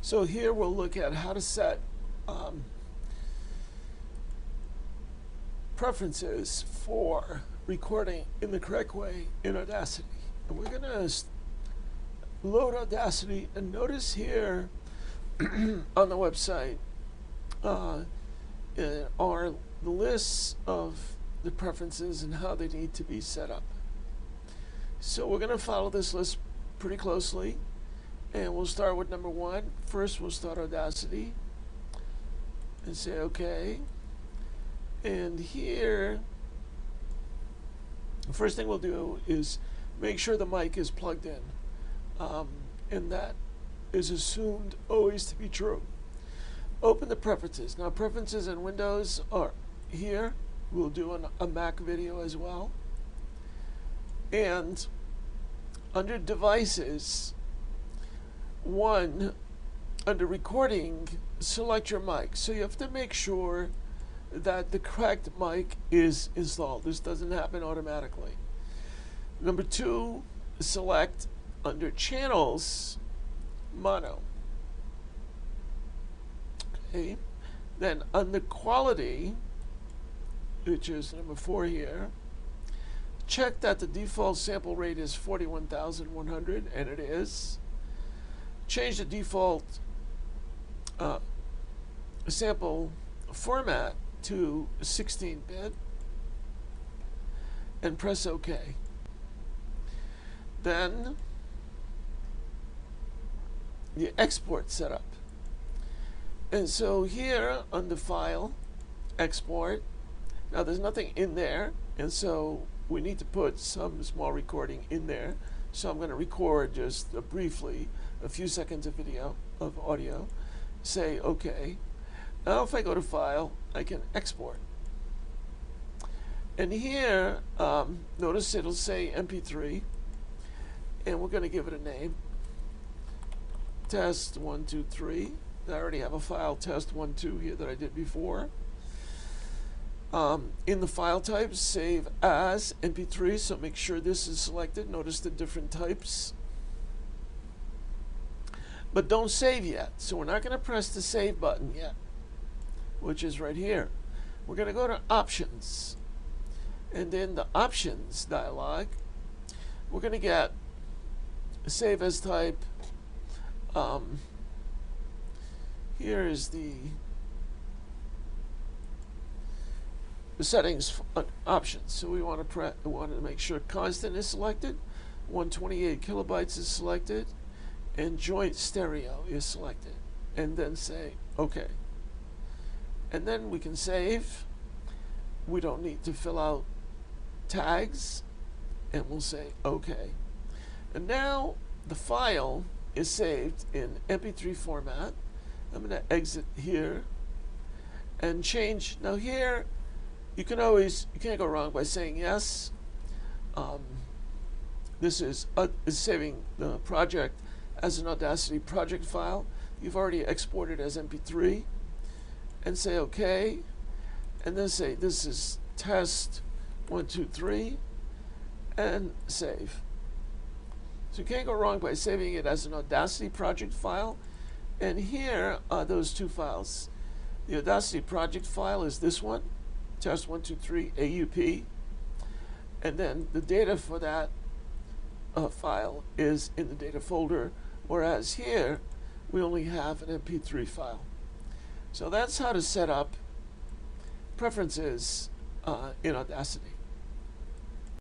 So here we'll look at how to set preferences for recording in the correct way in Audacity. And we're going to load Audacity, and notice here on the website are the lists of the preferences and how they need to be set up. So we're going to follow this list pretty closely, and we'll start with number 1. First we'll start Audacity and say OK. And here, the first thing we'll do is make sure the mic is plugged in, and that is assumed always to be true. Open the preferences. Now, preferences in Windows are here. We'll do a Mac video as well. And under Devices, under Recording, select your mic. So you have to make sure that the correct mic is installed. This doesn't happen automatically. Number 2, select under Channels, Mono. Okay. Then under Quality, which is number 4 here, check that the default sample rate is 41,100, and it is. Change the default sample format to 16-bit and press OK. Then the export setup. And so here under File, Export, now there's nothing in there, and so we need to put some small recording in there. So I'm going to record just briefly a few seconds of audio, say OK. Now if I go to File, I can export. And here, notice it'll say MP3, and we're going to give it a name. Test 1, 2, 3. I already have a file, test 1, 2 here that I did before. In the file types, save as MP3, so make sure this is selected. Notice the different types. But don't save yet, so we're not going to press the save button yet, which is right here. We're going to go to Options, and in the Options dialog, we're going to get Save as Type. Here is the settings options. So we want to make sure constant is selected, 128 kilobytes is selected, and joint stereo is selected, and then say OK. And then we can save. We don't need to fill out tags, and we'll say OK. And now the file is saved in MP3 format. I'm going to exit here and change. Now here, you can't go wrong by saying yes. This is saving the project as an Audacity project file. You've already exported as MP3, and say OK, and then say this is test 1, 2, 3, and save. So you can't go wrong by saving it as an Audacity project file. And here are those two files. The Audacity project file is this one, test 1, 2, 3 AUP, and then the data for that file is in the data folder, whereas here we only have an MP3 file. So that's how to set up preferences in Audacity.